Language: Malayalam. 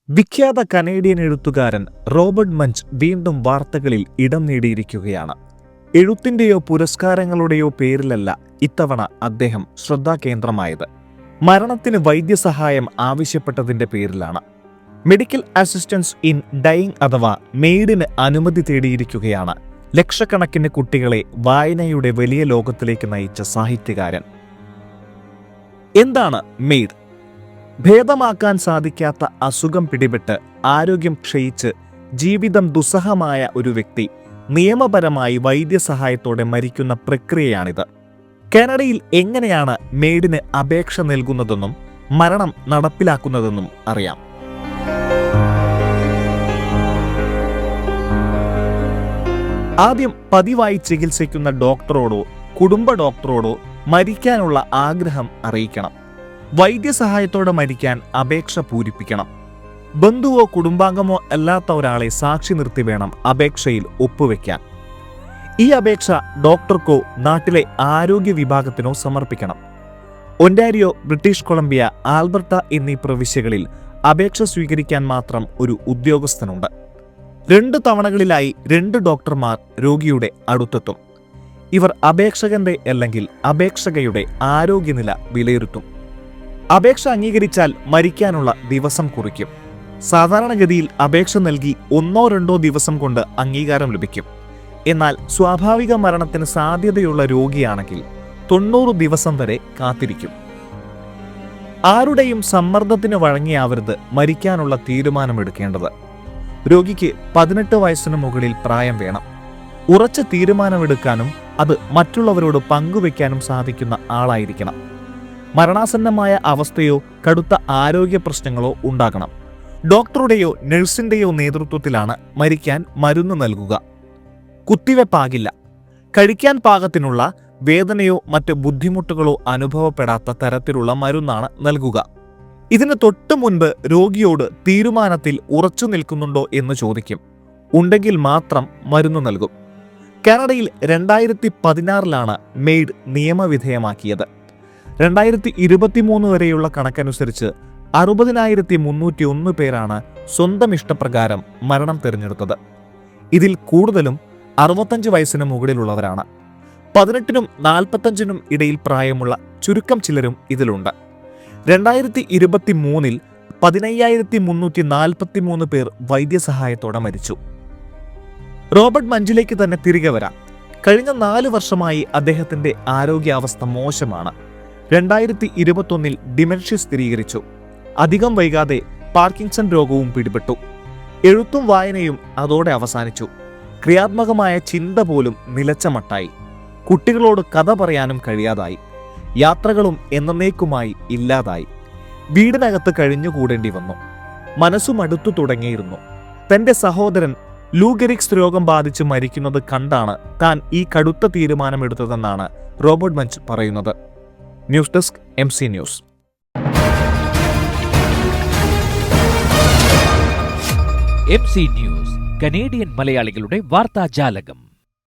വിഖ്യാത കനേഡിയൻ എഴുത്തുകാരൻ റോബർട്ട് മഞ്ച് വീണ്ടും വാർത്തകളിൽ ഇടം നേടിയിരിക്കുകയാണ്. എഴുത്തിന്റെയോ പുരസ്കാരങ്ങളുടെയോ പേരിലല്ല ഇത്തവണ അദ്ദേഹം ശ്രദ്ധാകേന്ദ്രമായത്. മരണത്തിന് വൈദ്യസഹായം ആവശ്യപ്പെട്ടതിന്റെ പേരിലാണ്. മെഡിക്കൽ അസിസ്റ്റൻസ് ഇൻ ഡൈയിങ് അഥവാ മെയ്ഡിന് അനുമതി തേടിയിരിക്കുകയാണ് ലക്ഷക്കണക്കിന് കുട്ടികളെ വായനയുടെ വലിയ ലോകത്തിലേക്ക് നയിച്ച സാഹിത്യകാരൻ. എന്താണ് മെയ്ഡ്? ഭേദമാക്കാൻ സാധിക്കാത്ത അസുഖം പിടിപെട്ട് ആരോഗ്യം ക്ഷയിച്ച് ജീവിതം ദുസ്സഹമായ ഒരു വ്യക്തി നിയമപരമായി വൈദ്യസഹായത്തോടെ മരിക്കുന്ന പ്രക്രിയയാണിത്. കാനഡയിൽ എങ്ങനെയാണ് മെയ്ഡിന് അപേക്ഷ നൽകുന്നതെന്നും മരണം നടപ്പിലാക്കുന്നതെന്നും അറിയാം. ആദ്യം പതിവായി ചികിത്സിക്കുന്ന ഡോക്ടറോടോ കുടുംബ ഡോക്ടറോടോ മരിക്കാനുള്ള ആഗ്രഹം അറിയിക്കണം. വൈദ്യസഹായത്തോടെ മരിക്കാൻ അപേക്ഷ പൂരിപ്പിക്കണം. ബന്ധുവോ കുടുംബാംഗമോ അല്ലാത്ത ഒരാളെ സാക്ഷി നിർത്തി വേണം അപേക്ഷയിൽ ഒപ്പുവെക്കാൻ. ഈ അപേക്ഷ ഡോക്ടർക്കോ നാട്ടിലെ ആരോഗ്യ വിഭാഗത്തിനോ സമർപ്പിക്കണം. ഒന്റാരിയോ, ബ്രിട്ടീഷ് കൊളംബിയ, ആൽബർട്ട എന്നീ പ്രവിശ്യകളിൽ അപേക്ഷ സ്വീകരിക്കാൻ മാത്രം ഒരു ഉദ്യോഗസ്ഥനുണ്ട്. 2 തവണകളിലായി 2 ഡോക്ടർമാർ രോഗിയുടെ അടുത്തെത്തും. ഇവർ അപേക്ഷകന്റെ അല്ലെങ്കിൽ അപേക്ഷകയുടെ ആരോഗ്യനില വിലയിരുത്തും. അപേക്ഷ അംഗീകരിച്ചാൽ മരിക്കാനുള്ള ദിവസം കുറിക്കും. സാധാരണഗതിയിൽ അപേക്ഷ നൽകി 1-2 ദിവസം കൊണ്ട് അംഗീകാരം ലഭിക്കും. എന്നാൽ സ്വാഭാവിക മരണത്തിന് സാധ്യതയുള്ള രോഗിയാണെങ്കിൽ 90 ദിവസം വരെ കാത്തിരിക്കും. ആരുടെയും സമ്മർദ്ദത്തിന് വഴങ്ങിയാവരുത് മരിക്കാനുള്ള തീരുമാനമെടുക്കേണ്ടത്. രോഗിക്ക് 18 വയസ്സിന് മുകളിൽ പ്രായം വേണം. ഉറച്ച തീരുമാനമെടുക്കാനും അത് മറ്റുള്ളവരോട് പങ്കുവെക്കാനും സാധിക്കുന്ന ആളായിരിക്കണം. മരണാസന്നമായ അവസ്ഥയോ കടുത്ത ആരോഗ്യ പ്രശ്നങ്ങളോ ഉണ്ടാകണം. ഡോക്ടറുടെയോ നഴ്സിന്റെയോ നേതൃത്വത്തിലാണ് മരിക്കാൻ മരുന്ന് നൽകുക. കുത്തിവെപ്പാകില്ല. കഴിക്കാൻ പാകത്തിനുള്ള വേദനയോ മറ്റ് ബുദ്ധിമുട്ടുകളോ അനുഭവപ്പെടാത്ത തരത്തിലുള്ള മരുന്നാണ് നൽകുക. ഇതിന് തൊട്ടു മുൻപ് രോഗിയോട് തീരുമാനത്തിൽ ഉറച്ചു നിൽക്കുന്നുണ്ടോ എന്ന് ചോദിക്കും. ഉണ്ടെങ്കിൽ മാത്രം മരുന്ന് നൽകും. കാനഡയിൽ 2016 മെയ്ഡ് നിയമവിധേയമാക്കിയത്. 2023 വരെയുള്ള കണക്കനുസരിച്ച് 60,301 പേരാണ് സ്വന്തം ഇഷ്ടപ്രകാരം മരണം തിരഞ്ഞെടുത്തത്. ഇതിൽ കൂടുതലും 65 വയസ്സിന് മുകളിലുള്ളവരാണ്. 18-നും 45-നും ഇടയിൽ പ്രായമുള്ള ചുരുക്കം ചിലരും ഇതിലുണ്ട്. 2023 15,343 പേർ വൈദ്യസഹായത്തോടെ മരിച്ചു. റോബർട്ട് മഞ്ചിലേക്ക് തന്നെ തിരികെ വരാം. കഴിഞ്ഞ 4 വർഷമായി അദ്ദേഹത്തിന്റെ ആരോഗ്യാവസ്ഥ മോശമാണ്. 2021 ഡിമെൻഷ്യ സ്ഥിരീകരിച്ചു. അധികം വൈകാതെ പാർക്കിൻസൺ രോഗവും പിടിപെട്ടു. എഴുത്തും വായനയും അതോടെ അവസാനിച്ചു. ക്രിയാത്മകമായ ചിന്ത പോലും നിലച്ച മട്ടായി. കുട്ടികളോട് കഥ പറയാനും കഴിയാതായി. യാത്രകളും എന്നേക്കുമായി ഇല്ലാതായി. വീടിനകത്ത് കഴിഞ്ഞുകൂടേണ്ടി വന്നു. മനസ്സും അടുത്തു തുടങ്ങിയിരുന്നു. തന്റെ സഹോദരൻ ലൂ ഗെറിക്സ് രോഗം ബാധിച്ച് മരിക്കുന്നത് കണ്ടാണ് താൻ ഈ കടുത്ത തീരുമാനമെടുത്തതെന്നാണ് റോബർട്ട് മഞ്ച് പറയുന്നത്. News desk MC news. MC news, Canadian മലയാളികളുടെ വാർത്താജാലകം.